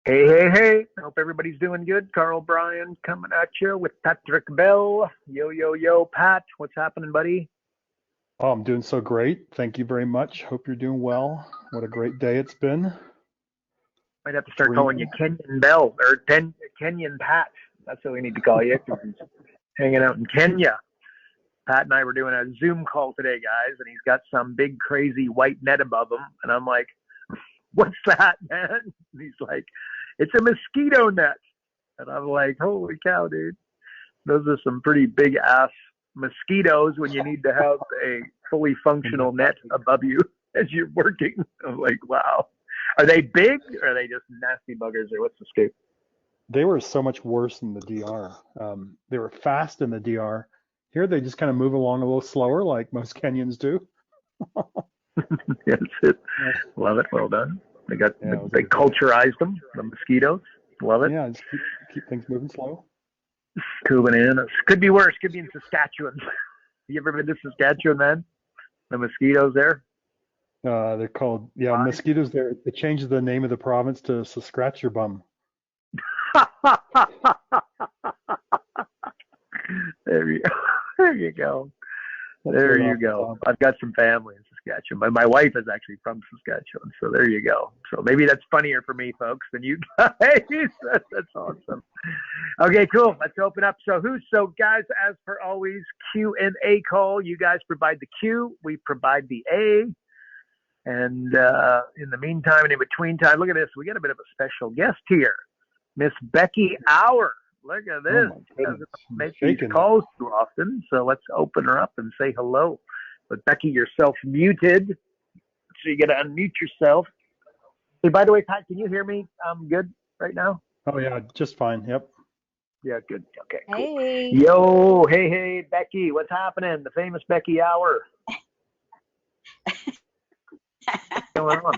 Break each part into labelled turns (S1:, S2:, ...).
S1: Hey, hey, hey. Hope everybody's doing good. Carl Bryan coming at you with Patrick Bell. Yo, yo, yo, Pat. What's happening, buddy?
S2: Oh, I'm doing so great. Thank you very much. Hope you're doing well. What a great day it's been.
S1: Might have to start calling you
S2: Dreaming.
S1: Kenyon Bell or Kenyon Pat. That's what we need to call you 'cause he's hanging out in Kenya. Pat and I were doing a Zoom call today, guys, and he's got some big, crazy white net above him. And I'm like, what's that, man? And he's like, it's a mosquito net. And I'm like, holy cow, dude. Those are some pretty big ass mosquitoes when you need to have a fully
S2: In your
S1: functional net
S2: backyard.
S1: above you as you're working. I'm like, wow. Are they big or are they just nasty buggers or what's the scoop?
S2: They were so much worse in the DR. They were fast in the DR. Here they just kind of move along a little slower, like most Kenyans do.
S1: Yes, it.
S2: Yeah,
S1: Love it. Well done.
S2: yeah, it was
S1: They
S2: entertaining.
S1: culturized them, the mosquitoes. Love it.
S2: Yeah, just keep things moving slow.
S1: Cooling in. It could be worse. Could be in Saskatchewan. You ever been to Saskatchewan, man? The mosquitoes there.
S2: They're called, yeah,
S1: Fine.
S2: mosquitoes there. It changes the name of the province to Saskatchewan.
S1: There you, there you go.
S2: That's
S1: There
S2: right
S1: you
S2: off the
S1: go.
S2: top.
S1: I've got some family in Saskatchewan. My wife is actually from Saskatchewan, so there you go. So maybe that's funnier for me, folks, than you guys. That's awesome. Okay, cool. Let's open up. So guys, as per always, Q and A call. You guys provide the Q, we provide the A, and in the meantime and in between time, look at this. We got a bit of a special guest here, Miss Becky Hour. Look at
S2: Oh
S1: this.
S2: my
S1: She doesn't
S2: goodness. I'm
S1: make these
S2: shaking.
S1: calls too often, so let's open her up and say hello. But Becky, you're self muted, so you got to unmute yourself. Hey, by the way, Pat, can you hear me? I'm good right now.
S2: Oh yeah, just fine. Yep.
S1: Yeah, good. Okay, cool.
S3: Hey,
S1: Yo, hey, hey, Becky, what's happening? The famous Becky Hour. What's going on?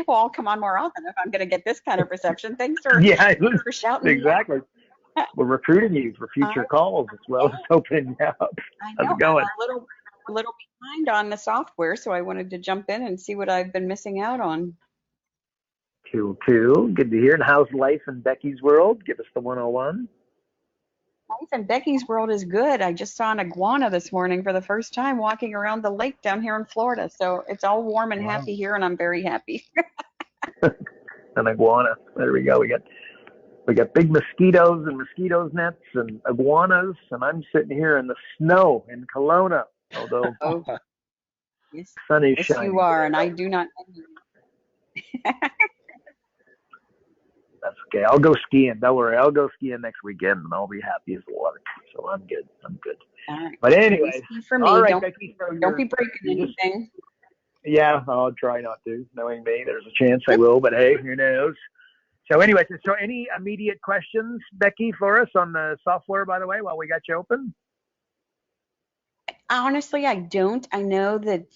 S3: well, I'll come on more often if I'm going to get this kind of reception. Thanks
S1: Yeah,
S3: for shouting me
S1: exactly.
S3: out.
S1: We're recruiting you for future calls as well as opening you up.
S3: I
S1: How's
S3: know
S1: it
S3: I'm
S1: going?
S3: a little behind on the software, so I wanted to jump in and see what I've been missing out on.
S1: Cool, cool. Good to hear. And how's life in Becky's world? Give us the 101.
S3: Life in Becky's world is good. I just saw an iguana this morning for the first time walking around the lake down here in Florida. So it's all warm and
S2: Wow.
S3: happy here, and I'm very happy.
S1: An iguana. There we go. We got big mosquitoes and mosquitoes nets and iguanas, and I'm sitting here in the snow in Kelowna, although
S3: Oh, yes,
S1: the sun is
S3: yes, you
S1: shining
S3: are,
S1: today.
S3: and I
S1: Though
S3: do not envy you.
S1: that's okay. I'll go skiing. Don't worry. I'll go skiing next weekend, and I'll be happy as Lord. So I'm good. I'm good.
S3: All right,
S1: But
S3: free
S1: anyway,
S3: ski for
S1: all
S3: me.
S1: right,
S3: Don't
S1: Becky. So
S3: don't be
S1: you're
S3: breaking
S1: you're just
S3: anything.
S1: yeah. I'll try not to. Knowing me, there's a chance I will, but hey, who knows? So, anyways, so any immediate questions, Becky, for us on the software? By the way, while we got you open.
S3: Honestly, I don't. I know that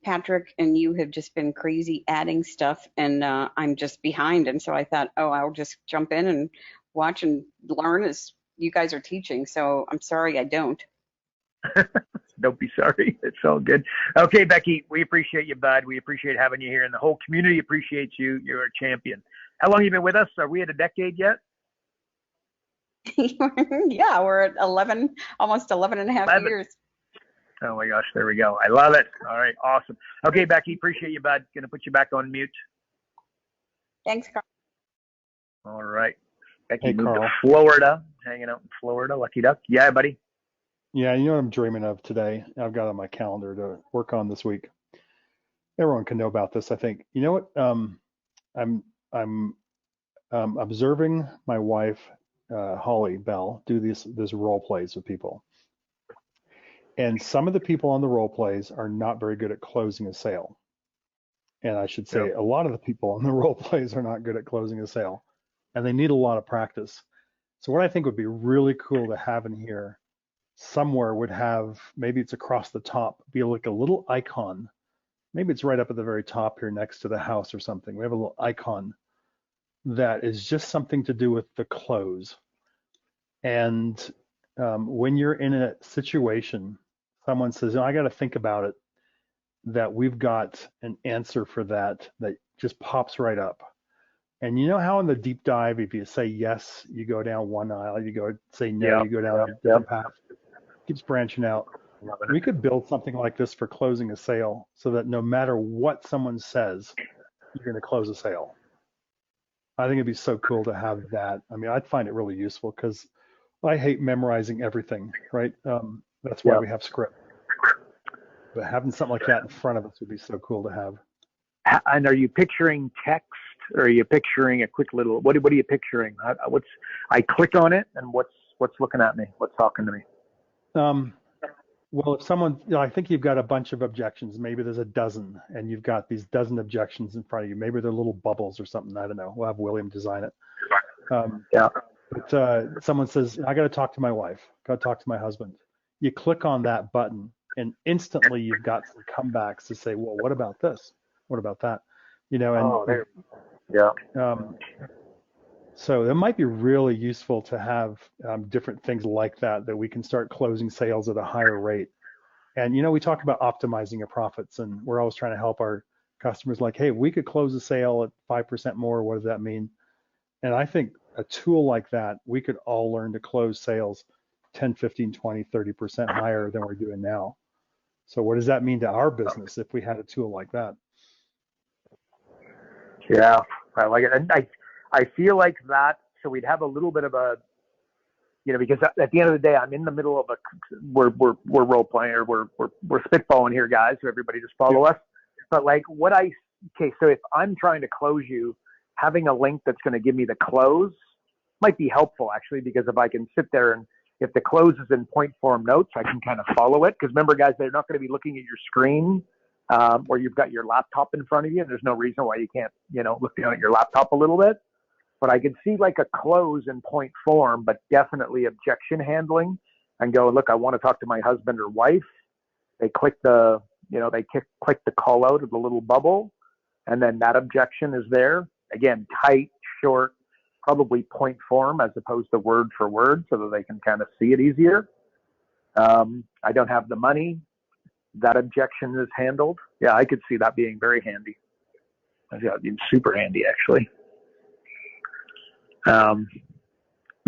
S3: Patrick and you have just been crazy adding stuff, and I'm just behind. And so I thought, oh, I'll just jump in and watch and learn as you guys are teaching. So I'm sorry, I don't.
S1: Don't be sorry. It's all good. Okay, Becky, we appreciate you, bud. We appreciate having you here, and the whole community appreciates you. You're a champion. How long have you been with us? Are we at a decade yet?
S3: Yeah, we're at 11, almost 11 and a half
S1: 11.
S3: years.
S1: Oh my gosh, there we go. I love it. All right, awesome. Okay, Becky, appreciate you, bud. Gonna put you back on mute.
S3: Thanks, Carl.
S1: All right. Becky
S2: Hey
S1: moved to
S2: Carl.
S1: Florida, hanging out in Florida. Lucky duck. Yeah, buddy.
S2: Yeah, you know what I'm dreaming of today? I've got on my calendar to work on this week. Everyone can know about this, I think. You know what? I'm I'm observing my wife, Holly Bell, do these role plays with people, and some of the people on the role plays are not very good at closing a sale. And I should say,
S1: Yep.
S2: a lot of the people on the role plays are not good at closing a sale, and they need a lot of practice. So what I think would be really cool to have in here somewhere would have, maybe it's across the top, be like a little icon. Maybe it's right up at the very top here next to the house or something. We have a little icon that is just something to do with the close. And when you're in a situation, someone says, "Oh, I got to think about it," that we've got an answer for that that just pops right up. And you know how in the deep dive, if you say yes, you go down one aisle, you go say no,
S1: Yep.
S2: you go down a
S1: Yep.
S2: different path, keeps branching out.
S1: Loving
S2: We
S1: it.
S2: could build something like this for closing a sale so that no matter what someone says, you're going to close a sale. I think it'd be so cool to have that. I mean, I'd find it really useful because I hate memorizing everything, right? That's why
S1: Yep.
S2: we have script. But having something like that in front of us would be so cool to have.
S1: And are you picturing text, or are you picturing a quick little? What are you picturing? I click on it, and what's looking at me? What's talking to me?
S2: Well, if someone, I think you've got a bunch of objections. Maybe there's a dozen, and you've got these dozen objections in front of you. Maybe they're little bubbles or something. I don't know. We'll have William design it.
S1: Yeah.
S2: But someone says, I got to talk to my wife, got to talk to my husband. You click on that button, and instantly you've got some comebacks to say, well, what about this? What about that?
S1: Yeah.
S2: So it might be really useful to have different things like that we can start closing sales at a higher rate. And, we talk about optimizing your profits, and we're always trying to help our customers like, hey, we could close a sale at 5% more. What does that mean? And I think a tool like that, we could all learn to close sales 10, 15, 20, 30% higher than we're doing now. So what does that mean to our business if we had a tool like that?
S1: Yeah, I like it. And I feel like that, so we'd have a little bit of a, because at the end of the day, I'm in the middle of we're role playing, or we're spitballing here, guys, so everybody just follow us. But like so if I'm trying to close you, having a link that's going to give me the close might be helpful, actually, because if I can sit there and if the close is in point form notes, I can kind of follow it. Because remember, guys, they're not going to be looking at your screen, or you've got your laptop in front of you, and there's no reason why you can't, look down at your laptop a little bit. But I could see like a close in point form, but definitely objection handling, and go, look, I want to talk to my husband or wife. They click click the call out of the little bubble, and then that objection is there. Again, tight, short, probably point form as opposed to word for word, so that they can kind of see it easier. I don't have the money. That objection is handled. Yeah, I could see that being very handy. Yeah, super handy, actually.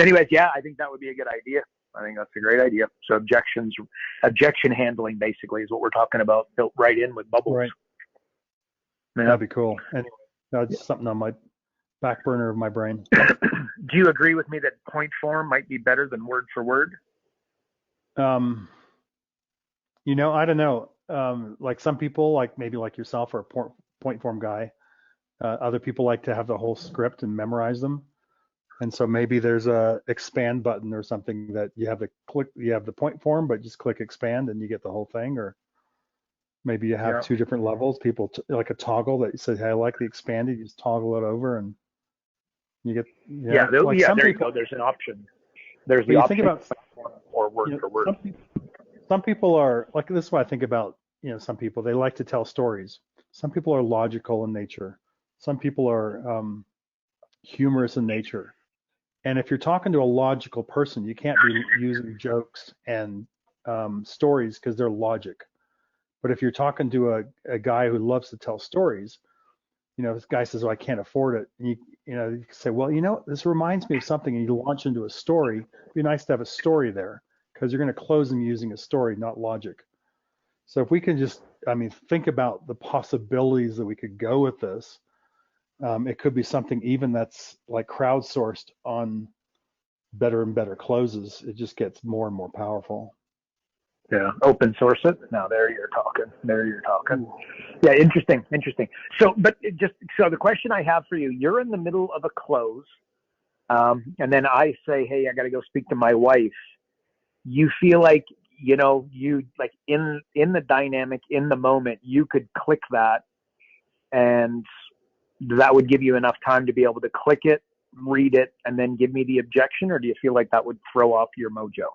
S1: Anyways, yeah, I think that would be a good idea. I think that's a great idea. So objection handling basically is what we're talking about, built right in with bubbles.
S2: Right.
S1: Yeah.
S2: That'd be cool. Anyway, that's something on my back burner of my brain.
S1: Do you agree with me that point form might be better than word for word?
S2: I don't know. Like some people, like maybe like yourself, are a point form guy. Other people like to have the whole script and memorize them. And so maybe there's a expand button or something that you have the point form, but just click expand and you get the whole thing. Or maybe you have two different levels. People like a toggle that you say, hey, I like the expanded. You just toggle it over and you get.
S1: There you go. There's an option. There's the option.
S2: Think about,
S1: or word for word.
S2: Some people are like, this is what I think about, some people, they like to tell stories. Some people are logical in nature. Some people are humorous in nature. And if you're talking to a logical person, you can't be using jokes and stories because they're logic. But if you're talking to a guy who loves to tell stories, this guy says, "Oh, I can't afford it." And you say, "Well, this reminds me of something," and you launch into a story. It'd be nice to have a story there because you're going to close them using a story, not logic. So if we can just, think about the possibilities that we could go with this. It could be something even that's like crowdsourced on better and better closes. It just gets more and more powerful.
S1: Yeah, open source it. Now there you're talking. Yeah, interesting. So the question I have for you, you're in the middle of a close, and then I say, hey, I got to go speak to my wife. You feel like, you like in the dynamic, in the moment, you could click that, and that would give you enough time to be able to click it, read it, and then give me the objection? Or do you feel like that would throw off your mojo?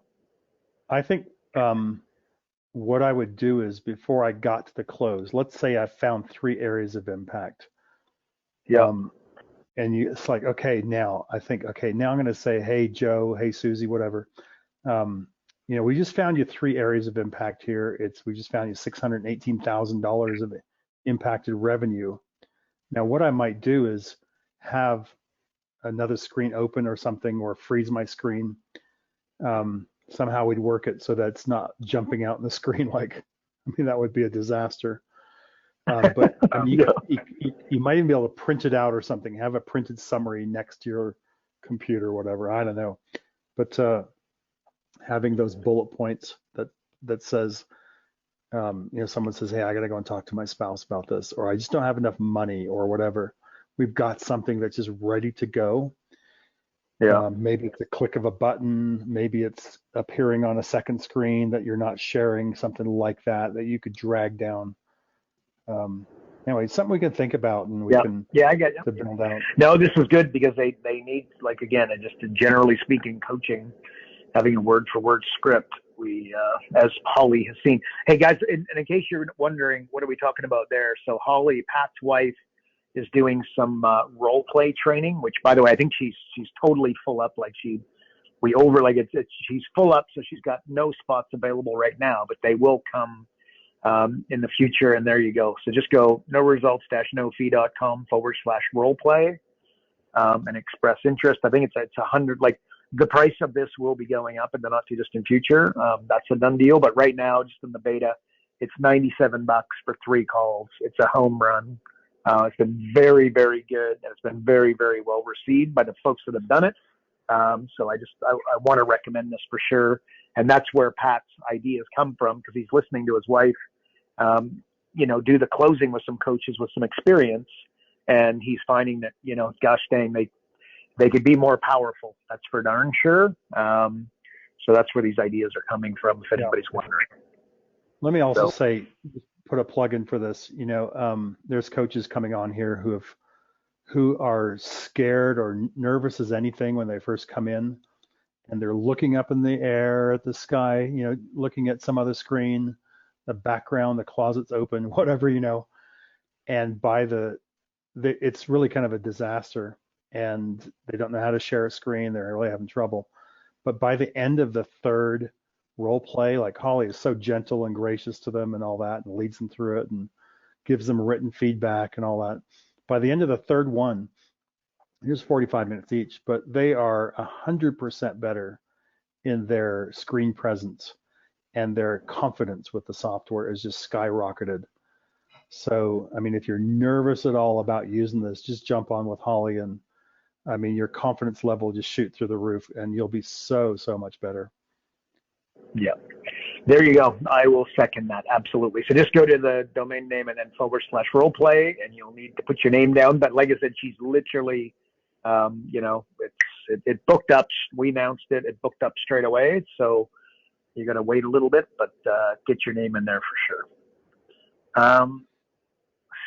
S2: I think what I would do is, before I got to the close, let's say I found 3 areas of impact.
S1: Yeah.
S2: And it's like, okay, now I'm going to say, hey, Joe, hey, Susie, whatever. We just found you 3 areas of impact here. We just found you $618,000 of impacted revenue. Now, what I might do is have another screen open or something, or freeze my screen. Somehow we'd work it so that it's not jumping out in the screen. Like, I mean, that would be a disaster. But I mean, you might even be able to print it out or something, have a printed summary next to your computer or whatever. I don't know. But having those bullet points that says, someone says, hey, I got to go and talk to my spouse about this, or I just don't have enough money or whatever. We've got something that's just ready to go. Yeah. Maybe it's a click of a button. Maybe it's appearing on a second screen that you're not sharing, something like that you could drag down. Anyway, it's something we can think about, and we can
S1: I get you.
S2: Build out.
S1: No, this is good because they need, like, again, just generally speaking, coaching, having a word for word script. We, as Holly has seen. Hey guys, in case you're wondering, what are we talking about there? So Holly, Pat's wife, is doing some role play training, which, by the way, I think she's totally full up. Like she's full up, so she's got no spots available right now, but they will come in the future. And there you go. So just go noresults-nofee.com/role play and express interest. I think it's 100. Like, the price of this will be going up in the not too distant future. That's a done deal. But right now, just in the beta, it's $97 for 3 calls. It's a home run. It's been very, very good, and it's been very, very well received by the folks that have done it. So I want to recommend this for sure. And that's where Pat's ideas come from, because he's listening to his wife, do the closing with some coaches with some experience. And he's finding that, gosh dang, they could be more powerful. That's for darn sure. So that's where these ideas are coming from, if anybody's wondering.
S2: Let me also say, put a plug in for this. There's coaches coming on here who are scared or nervous as anything when they first come in, and they're looking up in the air at the sky, looking at some other screen, the background, the closet's open, whatever, and it's really kind of a disaster, and they don't know how to share a screen. They're really having trouble. But by the end of the third role play, like, Holly is so gentle and gracious to them and all that, and leads them through it and gives them written feedback and all that. By the end of the third one, here's 45 minutes each, but they are 100% better in their screen presence, and their confidence with the software is just skyrocketed. So, I mean, if you're nervous at all about using this, just jump on with Holly, and I mean, your confidence level will just shoot through the roof, and you'll be so much better.
S1: Yeah, there you go. I will second that. Absolutely. So just go to the domain name and then /role play, and you'll need to put your name down. But like I said, she's literally, it booked up. We announced it. It booked up straight away. So you got to wait a little bit, but get your name in there for sure.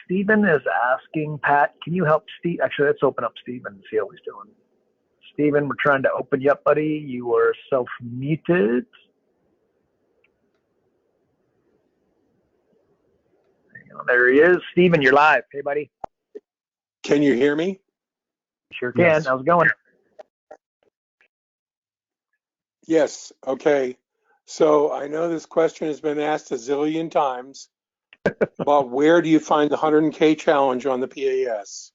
S1: Stephen is asking, Pat, can you help Steve? Actually, let's open up Stephen and see how he's doing. Stephen, we're trying to open you up, buddy. You are self-muted. There he is. Stephen, you're live. Hey, buddy.
S4: Can you hear me?
S1: Sure can. Yes. How's it going?
S4: Yes. Okay. So I know this question has been asked a zillion times, but where do you find the 100K challenge on the PAS?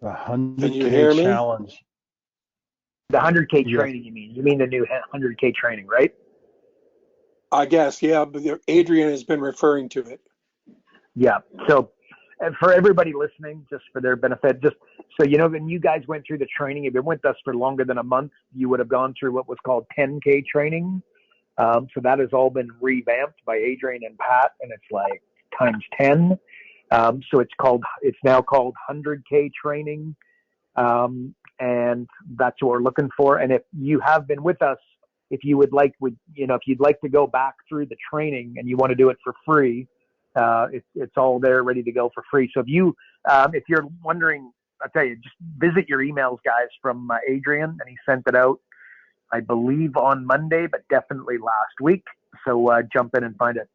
S2: The 100K challenge.
S1: The 100K training, you mean? You mean the new 100K training, right?
S4: I guess, yeah, but Adrian has been referring to it.
S1: Yeah. So for everybody listening, just for their benefit, just so you know, when you guys went through the training, if you went with us for longer than a month, you would have gone through what was called 10K training. So that has all been revamped by Adrian and Pat, and it's like times 10. So it's now called 100K training. And that's what we're looking for. And if you have been with us, if you'd like to go back through the training and you want to do it for free, it's all there ready to go for free. So if you're wondering, I'll tell you, just visit your emails, guys, from Adrian, and he sent it out, I believe, on Monday, but definitely last week. So jump in and find it.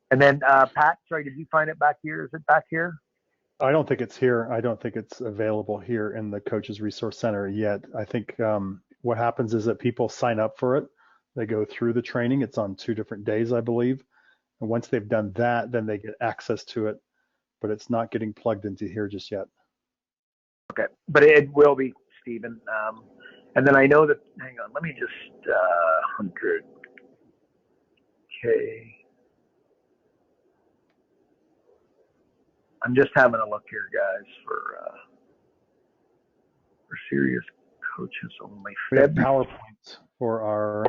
S1: And then Pat, sorry, did you find it back here? Is it back here?
S2: I don't think it's here. I don't think it's available here in the Coaches Resource Center yet. I think what happens is that people sign up for it. They go through the training. It's on 2 different days, I believe. And once they've done that, then they get access to it, but it's not getting plugged into here just yet.
S1: Okay, but it will be, Stephen. And then I know that, hang on, let me just, 100K. I'm just having a look here, guys, for serious coaches only.
S2: We have PowerPoints for our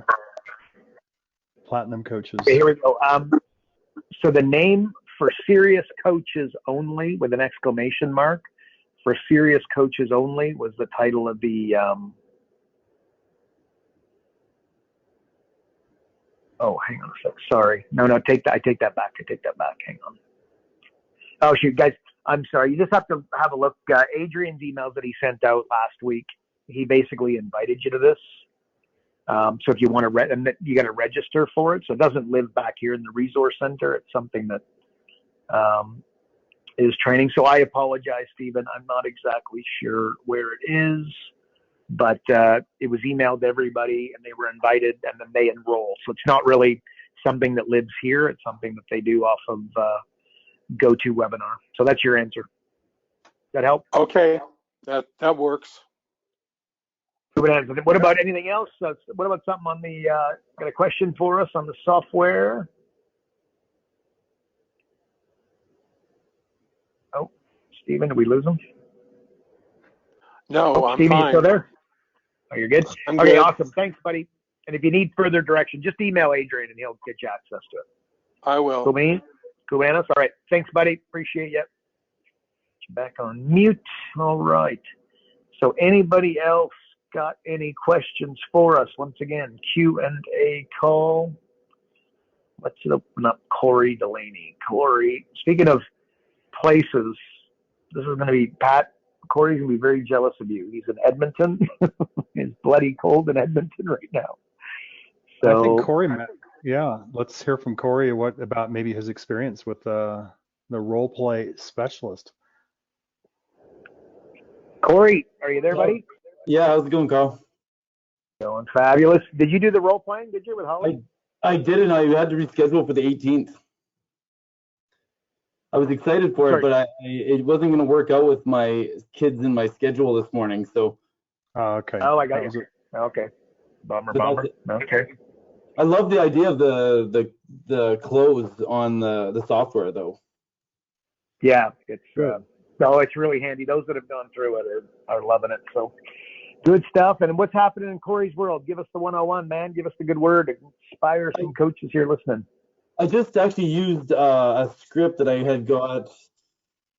S2: platinum coaches.
S1: Okay, here we go. So the name for serious coaches only with an exclamation mark for serious coaches only was the title of the, oh, hang on a sec. Sorry. No, I take that back. Hang on. Oh, shoot, guys, I'm sorry. You just have to have a look. Adrian's emails that he sent out last week, he basically invited you to this. So if you want to, you got to register for it. So it doesn't live back here in the resource center. It's something that is training. So I apologize, Stephen. I'm not exactly sure where it is, but it was emailed to everybody and they were invited and then they enroll. So it's not really something that lives here. It's something that they do off of GoToWebinar. So that's your answer. Does that help?
S4: Okay, that works.
S1: What about anything else? What about something on the, got a question for us on the software? Oh, Stephen, did we lose him?
S4: No,
S1: Oh,
S4: I'm
S1: Stephen, you
S4: fine.
S1: still there? Oh, you're good?
S4: I'm
S1: Okay,
S4: good.
S1: awesome. Thanks, buddy. And if you need further direction, just email Adrian and he'll get you access to it.
S4: I will.
S1: Cool, man? Cool, man. All right. Thanks, buddy. Appreciate you. Back on mute. All right. So anybody else got any questions for us? Once again, Q&A call. Let's open up Corey Delaney. Corey, speaking of places, this is going to be Pat. Corey's going to be very jealous of you. He's in Edmonton. It's bloody cold in Edmonton right now. So
S2: I think Corey met. Yeah, let's hear from Corey. What about maybe his experience with the role play specialist?
S1: Corey, are you there, buddy?
S5: Yeah, how's it going, Carl?
S1: Going fabulous. Did you do the role playing? Did you with Holly?
S5: I didn't. I had to reschedule for the 18th. I was excited for it, but it wasn't going to work out with my kids in my schedule this morning. So.
S2: Okay.
S1: Oh, I got you. Okay. Bummer. Okay.
S5: I love the idea of the close on the software, though.
S1: Yeah, it's it's really handy. Those that have gone through it are loving it. So good stuff. And what's happening in Corey's world? Give us the 101, man. Give us the good word. Inspire some coaches here listening.
S5: I just actually used a script that I had got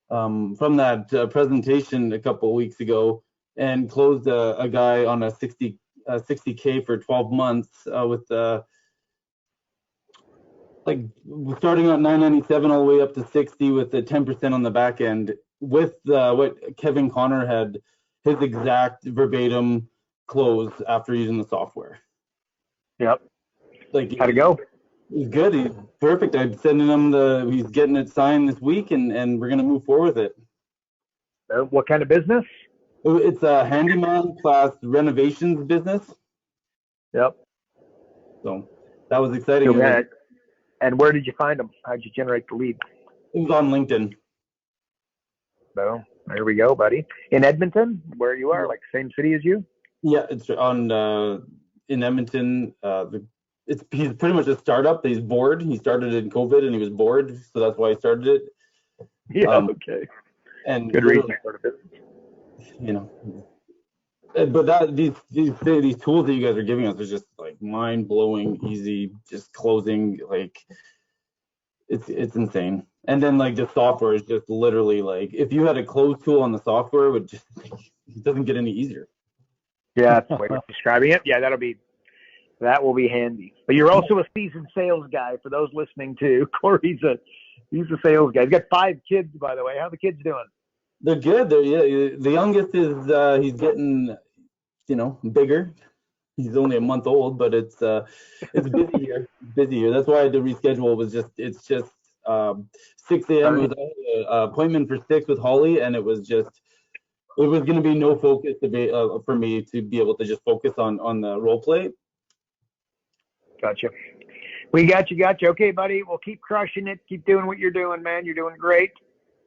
S5: from that presentation a couple of weeks ago and closed a guy on a 60K for 12 months with starting at 997 all the way up to 60 with the 10% on the back end with what Kevin Connor had his exact verbatim close after using the software.
S1: Yep. How'd it go?
S5: He's good. He's perfect. I'm sending him he's getting it signed this week and we're going to move forward with it.
S1: What kind of business?
S5: It's a handyman class renovations business.
S1: Yep.
S5: So that was exciting.
S1: And where did you find him? How'd you generate the lead?
S5: It was on LinkedIn.
S1: So there we go, buddy. In Edmonton, where you are, like same city as you?
S5: Yeah, it's on in Edmonton. He's pretty much a startup. He's bored. He started in COVID and he was bored, so that's why he started it.
S1: Yeah. Okay.
S5: And
S1: good reason for the business.
S5: You know, but these tools that you guys are giving us are just like mind blowing, easy, just closing. Like it's insane. And then like the software is just literally like if you had a close tool on the software, it doesn't get any easier.
S1: Yeah, that's the way of describing it. Yeah, that will be handy. But you're also a seasoned sales guy. For those listening too, Corey's he's a sales guy. He's got 5 kids, by the way. How are the kids doing?
S5: They're good. The youngest is he's getting bigger. He's only a month old, but it's busy here. That's why I had to reschedule. It's just 6 a.m. It was an appointment for 6 with Holly, and it was going to be no focus for me to be able to just focus on the role play.
S1: Gotcha. We got you. Okay, buddy. We'll keep crushing it. Keep doing what you're doing, man. You're doing great.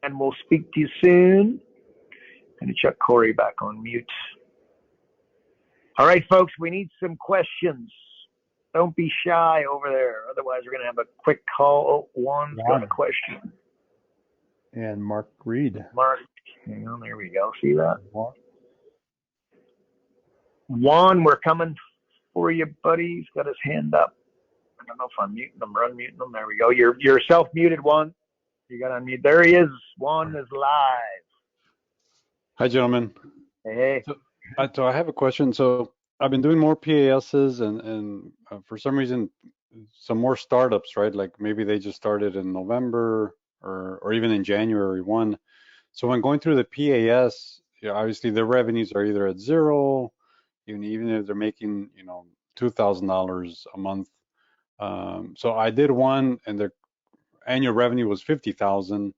S1: And we'll speak to you soon. And Chuck Corey back on mute. All right, folks, we need some questions. Don't be shy over there. Otherwise, we're going to have a quick call. Oh, Juan's got a question.
S2: And Mark Reed.
S1: Mark, hang on, there we go. See that? Juan, we're coming for you, buddy. He's got his hand up. I don't know if I'm muting him or unmuting him. There we go. You're self-muted, Juan. You got to unmute. There he is. Juan is live.
S6: Hi, gentlemen.
S1: Hey.
S6: So I have a question. So I've been doing more PASs and for some reason, some more startups, right? Like maybe they just started in November or even in January 1. So when going through the PAS, obviously their revenues are either at zero, even if they're making, $2,000 a month. So I did one and their annual revenue was 50,000,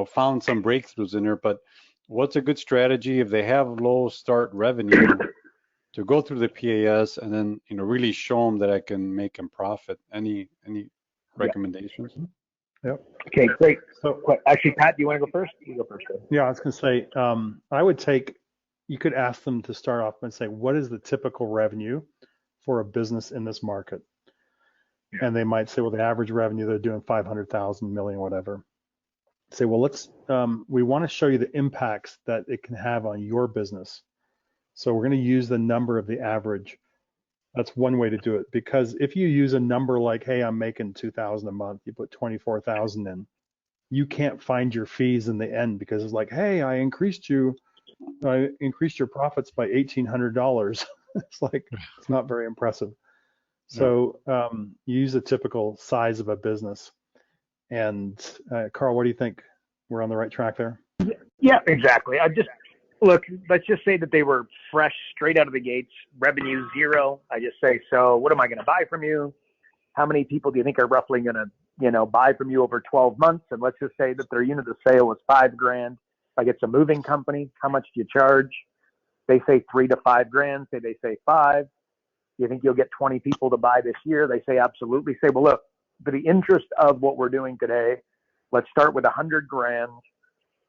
S6: found some breakthroughs in there, but what's a good strategy if they have low start revenue to go through the PAS and then, really show them that I can make them profit? Any recommendations?
S2: Yep.
S1: Okay, great.
S2: So
S1: actually, Pat, do you want to go first? You go first.
S2: yeah, I was going to say, I would you could ask them to start off and say, what is the typical revenue for a business in this market? Yeah. And they might say, well, the average revenue, they're doing 500,000, million, whatever. Say, well, we want to show you the impacts that it can have on your business. So we're going to use the number of the average. That's one way to do it, because if you use a number like, hey, I'm making 2,000 a month, you put 24,000 in, you can't find your fees in the end, because it's like, hey, I increased your profits by $1,800. It's like, it's not very impressive. So you use the typical size of a business. And Carl, what do you think? We're on the right track there?
S1: Yeah, exactly. Let's just say that they were fresh, straight out of the gates, revenue zero. I just say, so what am I going to buy from you? How many people do you think are roughly going to, buy from you over 12 months? And let's just say that their unit of sale was $5,000. Like it's a moving company, how much do you charge? They say $3,000 to $5,000. They say $5,000. You think you'll get 20 people to buy this year? They say absolutely. Say, well, look, for the interest of what we're doing today, let's start with $100,000.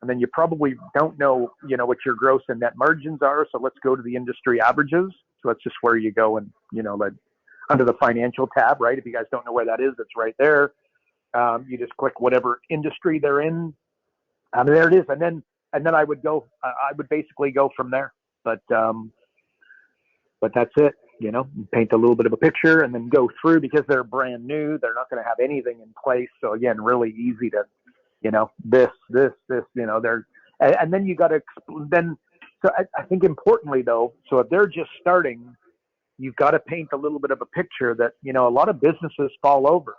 S1: And then you probably don't know, what your gross and net margins are. So let's go to the industry averages. So that's just where you go and, under the financial tab, right? If you guys don't know where that is, it's right there. You just click whatever industry they're in. There it is. And then I would basically go from there. But that's it, paint a little bit of a picture and then go through, because they're brand new. They're not going to have anything in place. So again, really easy to, this, and then you got to, so I think importantly though, so if they're just starting, you've got to paint a little bit of a picture that, a lot of businesses fall over.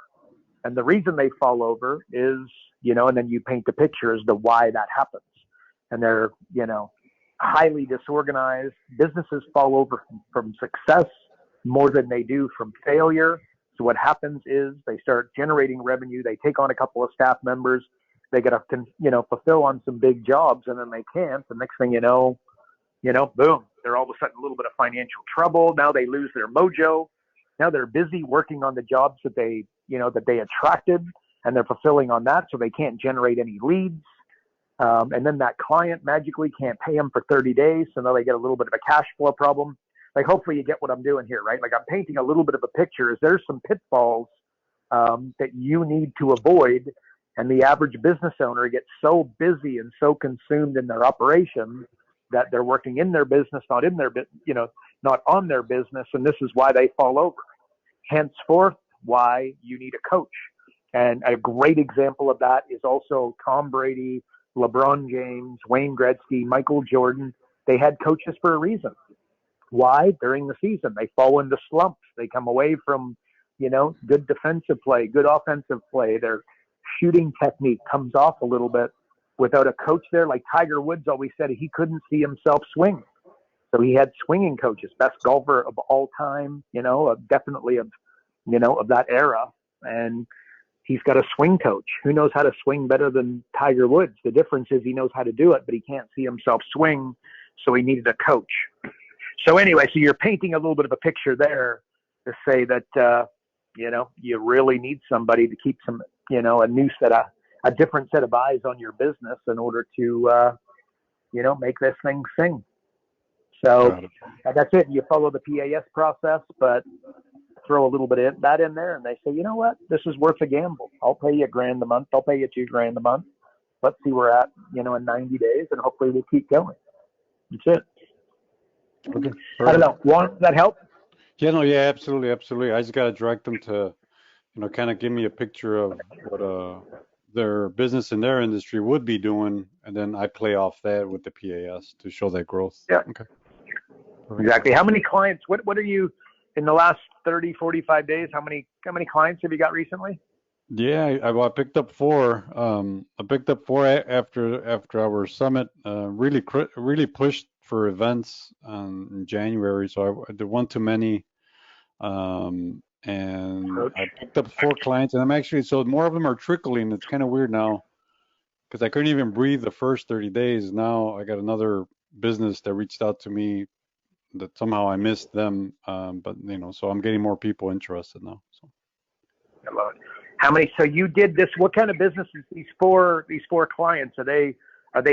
S1: And the reason they fall over is, and then you paint the picture as to why that happens. And they're, highly disorganized. Businesses fall over from success more than they do from failure. So what happens is they start generating revenue. They take on a couple of staff members. They got to, fulfill on some big jobs, and then they can't. The next thing you know, boom, they're all of a sudden a little bit of financial trouble. Now they lose their mojo. Now they're busy working on the jobs that they attracted, and they're fulfilling on that. So they can't generate any leads. And then that client magically can't pay them for 30 days. So now they get a little bit of a cash flow problem. Like, hopefully you get what I'm doing here, right? Like, I'm painting a little bit of a picture. Is there's some pitfalls that you need to avoid. And the average business owner gets so busy and so consumed in their operation that they're working in their business, not on their business. And this is why they fall over. Henceforth, why you need a coach. And a great example of that is also Tom Brady, LeBron James, Wayne Gretzky, Michael Jordan. They had coaches for a reason. Why? During the season, they fall into slumps. They come away from, good defensive play, good offensive play. Their shooting technique comes off a little bit without a coach there. Like Tiger Woods always said, he couldn't see himself swing. So he had swinging coaches, best golfer of all time, definitely of that era. And he's got a swing coach who knows how to swing better than Tiger Woods. The difference is he knows how to do it, but he can't see himself swing. So he needed a coach. So anyway, so you're painting a little bit of a picture there to say that, you really need somebody to keep some, a different set of eyes on your business in order to, make this thing sing. So
S6: Got it.
S1: that's it. You follow the PAS process, but throw a little bit of that in there, and they say, you know what, this is worth a gamble. I'll pay you $1,000 a month. I'll pay you $2,000 a month. Let's see where we're at, in 90 days, and hopefully we'll keep going. That's it.
S6: Okay.
S1: I don't know. Does that help?
S6: Yeah, no, yeah, absolutely, absolutely. I just got to direct them to, kind of give me a picture of what their business in their industry would be doing, and then I play off that with the PAS to show that growth.
S1: Yeah.
S6: Okay.
S1: Exactly. How many clients? What are you in the last 30, 45 days? How many clients have you got recently?
S6: Yeah, I picked up 4. I picked up 4 after our summit. Really pushed for events in January, so there weren't too many. And I picked up 4 clients, and I'm actually, so more of them are trickling. It's kind of weird now because I couldn't even breathe the first 30 days. Now I got another business that reached out to me that somehow I missed them. But so I'm getting more people interested now. So.
S1: I love it. How many? So you did this. What kind of businesses? These four clients, are they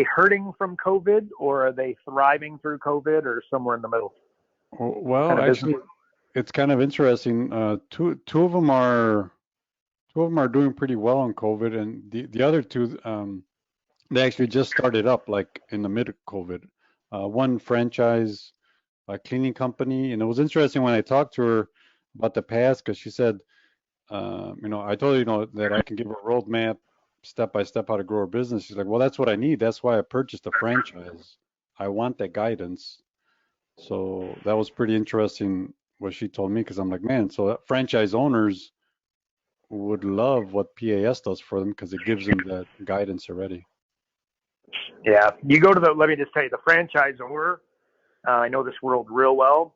S1: hurting from COVID, or are they thriving through COVID, or somewhere in the middle?
S6: Well, actually, it's kind of interesting. Two of them are doing pretty well on COVID, and the other 2, they actually just started up like in the mid of COVID. One franchise cleaning company, and it was interesting when I talked to her about the past, because she said, I told her, that I can give her a roadmap step by step how to grow her business. She's like, well, that's what I need. That's why I purchased a franchise. I want that guidance. So that was pretty interesting what she told me, because I'm like, man, so franchise owners would love what PAS does for them because it gives them that guidance already.
S1: Yeah, you go to let me just tell you, the franchisor, I know this world real well.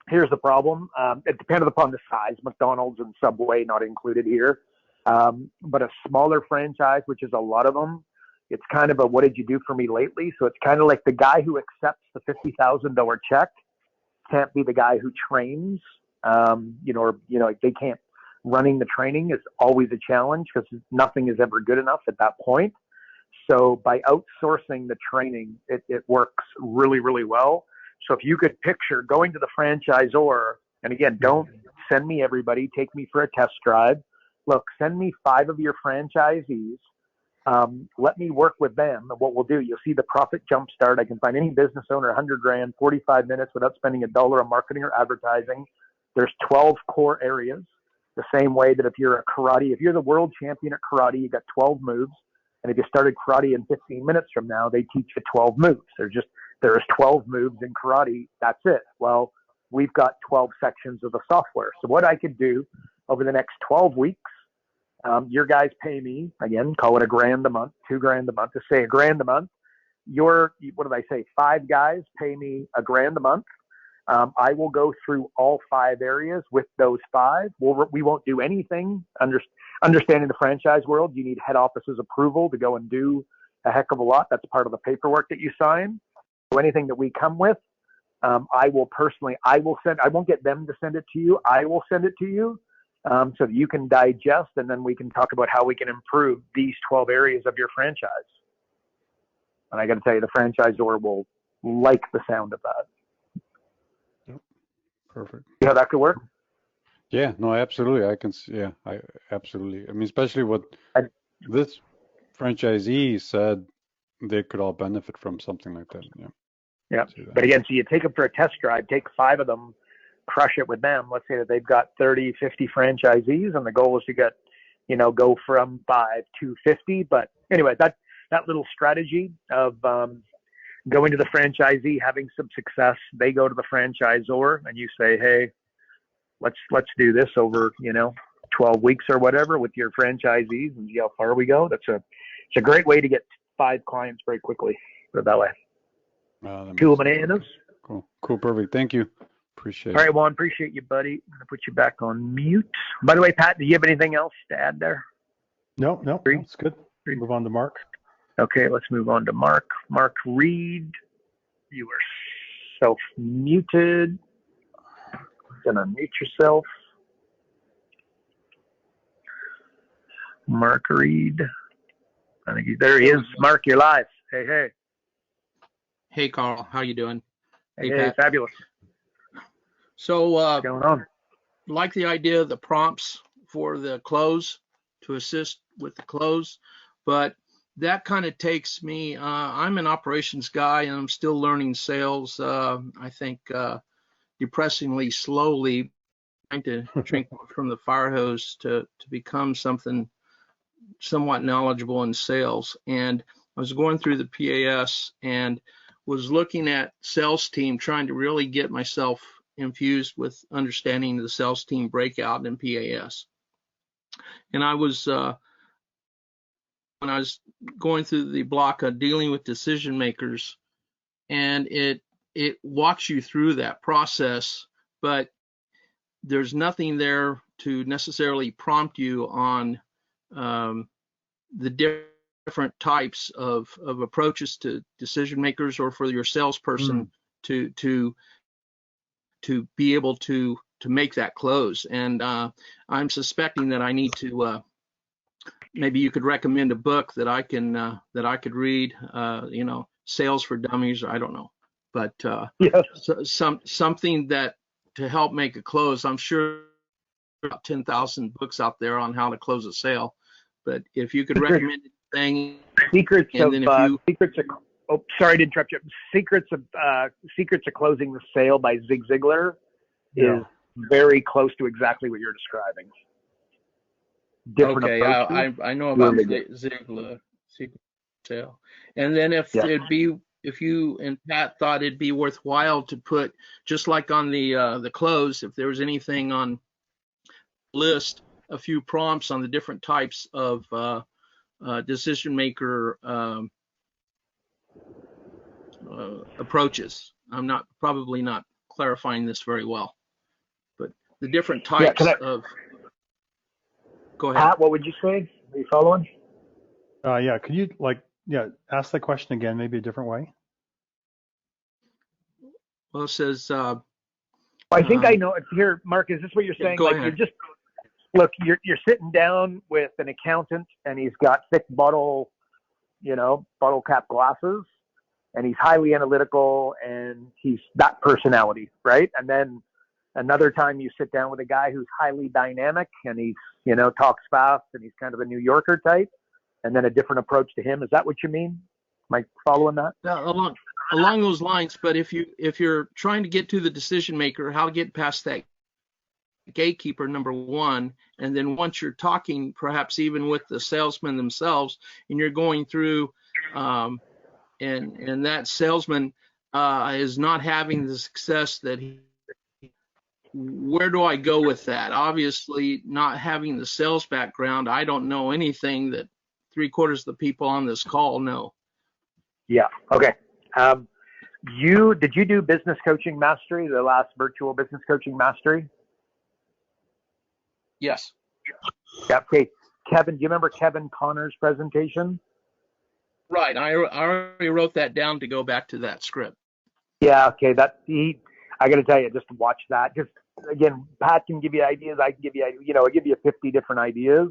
S1: Here's the problem. It depended upon the size, McDonald's and Subway not included here. But a smaller franchise, which is a lot of them, it's kind of a, what did you do for me lately? So it's kind of like the guy who accepts the $50,000 check can't be the guy who trains, they can't. Running the training is always a challenge because nothing is ever good enough at that point. So by outsourcing the training, it works really, really well. So if you could picture going to the franchisor, and again, don't send me everybody, take me for a test drive. Look, send me 5 of your franchisees. Let me work with them. And what we'll do, you'll see the profit jumpstart. I can find any business owner $100,000, 45 minutes without spending $1 on marketing or advertising. There's 12 core areas. The same way that if you're the world champion at karate, you got 12 moves. And if you started karate in 15 minutes from now, they teach you 12 moves. There's 12 moves in karate. That's it. Well, we've got 12 sections of the software. So what I could do over the next 12 weeks, your guys pay me, again, call it $1,000 a month, $2,000 a month, to say $1,000 a month. What did I say? 5 guys pay me $1,000 a month. I will go through all 5 areas with those 5. We won't do anything. Understanding the franchise world, you need head office's approval to go and do a heck of a lot. That's part of the paperwork that you sign. So anything that we come with, I will send. I won't get them to send it to you. I will send it to you so that you can digest, and then we can talk about how we can improve these 12 areas of your franchise. And I got to tell you, the franchisor will like the sound of that.
S6: Perfect.
S1: See how that could work?
S6: Yeah, no, absolutely. I can see. Yeah, I absolutely. I mean, especially what this franchisee said, they could all benefit from something like that. Yeah.
S1: Yeah. But again, so you take them for a test drive, take 5 of them, crush it with them. Let's say that they've got 30, 50 franchisees, and the goal is to get, go from 5 to 50. But anyway, that little strategy of going to the franchisee, having some success, they go to the franchisor, and you say, hey, let's do this over 12 weeks or whatever with your franchisees and see how far we go. It's a great way to get 5 clients very quickly. Put it that way. Cool bananas.
S6: Cool, perfect. Thank you. Appreciate it.
S1: All right, Juan, appreciate you, buddy. I'm gonna put you back on mute. By the way, Pat, do you have anything else to add there?
S2: No, it's good. Move on to Mark.
S1: Okay, let's move on to Mark. Mark Reed, you are self-muted. Gonna mute yourself. Mark Reed. I think there he is. Mark, you're live. Hey.
S7: Hey, Carl, how you doing? Hey,
S1: Hey,
S7: Pat.
S1: fabulous.
S7: So,
S1: What's going on?
S7: like the idea of the prompts for the close to assist with the close, but that kind of takes me, I'm an operations guy and I'm still learning sales. I think depressingly slowly, trying to drink from the fire hose to become something somewhat knowledgeable in sales. And I was going through the PAS and was looking at sales team, trying to really get myself infused with understanding the sales team breakout in PAS. And I was when I was going through the block of dealing with decision makers, and it walks you through that process, but there's nothing there to necessarily prompt you on the different types of approaches to decision makers, or for your salesperson to be able to make that close. And I'm suspecting that I need to maybe you could recommend a book that I could read, Sales for Dummies, or I don't know, but
S1: Yes.
S7: something that to help make a close. I'm sure there are about 10,000 books out there on how to close a sale, but if you could recommend anything,
S1: Secrets
S7: and
S1: of
S7: then if you
S1: secrets of oh, sorry to interrupt you. Secrets of Closing the Sale by Zig Ziglar
S2: Yeah.
S1: is very close to exactly what you're describing. Different
S7: okay,
S1: approaches.
S7: I know about
S1: Really good.
S7: Ziegler, secret sale, and then if
S1: Yeah.
S7: if you and Pat thought it'd be worthwhile to put, just like on the close, if there was anything on list, a few prompts on the different types of decision maker approaches. I'm probably not clarifying this very well, but the different
S1: Yeah,
S7: types of. Go ahead.
S1: Pat, what would you say? Are you following?
S2: Yeah. Could you ask the question again, maybe a different way?
S7: Well, it says.
S1: I think I know it here, Mark. Is this what you're saying?
S7: Go
S1: Like
S7: ahead.
S1: you're sitting down with an accountant, and he's got thick bottle cap glasses, and he's highly analytical, and he's that personality, right? And then another time you sit down with a guy who's highly dynamic, and he's talks fast, and he's kind of a New Yorker type, and then a different approach to him. Is that what you mean? Am I following that?
S7: Along those lines, but if you're trying to get to the decision maker, how to get past that gatekeeper, number one, and then once you're talking, perhaps even with the salesmen themselves, and you're going through, and that salesman is not having the success that where do I go with that? Obviously, not having the sales background, I don't know anything that 3/4 of the people on this call know.
S1: Yeah. Okay. Did you do Business Coaching Mastery, the last virtual Business Coaching Mastery?
S7: Yes.
S1: Yeah. Okay. Kevin, do you remember Kevin Connor's presentation?
S7: Right. I already wrote that down to go back to that script.
S1: Yeah. Okay. I got to tell you, just watch that. Just again, Pat can give you ideas. I can give you, I give you 50 different ideas.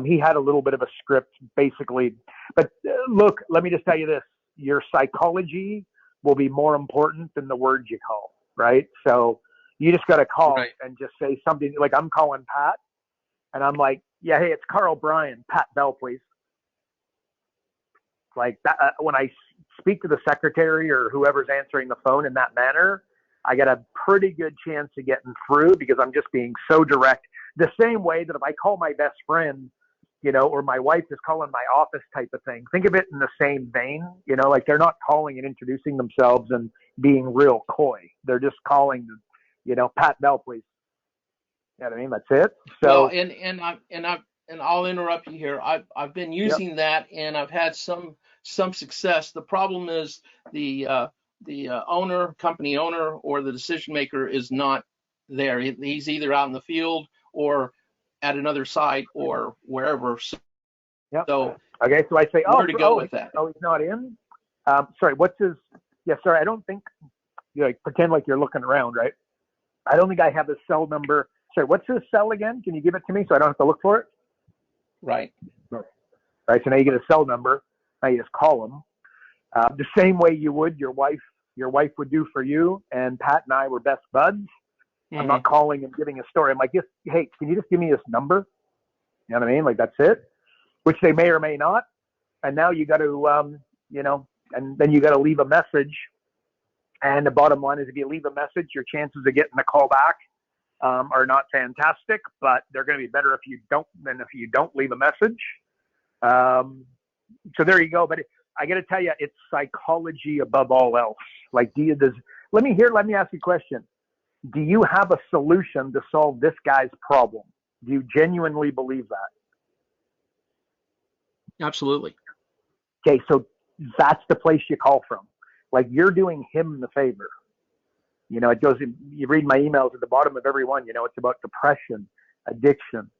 S1: He had a little bit of a script, basically. But look, let me just tell you this: your psychology will be more important than the words you call. Right. So you just got to call and just say something like, "I'm calling Pat," and I'm like, "Yeah, hey, it's Carl Bryan, Pat Bell, please." Like that, when I speak to the secretary or whoever's answering the phone in that manner, I got a pretty good chance of getting through because I'm just being so direct. The same way that if I call my best friend, or my wife is calling my office type of thing, think of it in the same vein, like they're not calling and introducing themselves and being real coy. They're just calling, Pat Bell, please. You know what I mean? That's it. So,
S7: well, and I'll interrupt you here. I've been using that, and I've had some success. The problem is the company owner, or the decision maker is not there. He's either out in the field or at another site or wherever. So
S1: okay, so I say,
S7: where to go with that?
S1: Oh, he's not in. Sorry, what's his? Yeah, sorry, I don't think. Pretend like you're looking around, right? I don't think I have his cell number. Sorry, what's his cell again? Can you give it to me so I don't have to look for it?
S7: Right.
S1: Right. So now you get a cell number. Now you just call him. the same way you would your wife would do for you. And Pat and I were best buds. I'm not calling and giving a story. I'm like, hey, can you just give me this number? You know what I mean? Like, that's it, which they may or may not. And now you got to, and then you got to leave a message. And the bottom line is, if you leave a message, your chances of getting a call back are not fantastic, but they're going to be better if you don't leave a message. So there you go. But I got to tell you, it's psychology above all else. Like, let me ask you a question. Do you have a solution to solve this guy's problem? Do you genuinely believe that?
S7: Absolutely.
S1: Okay, so that's the place you call from. Like, you're doing him the favor. It goes, you read my emails at the bottom of every one, it's about depression, addiction,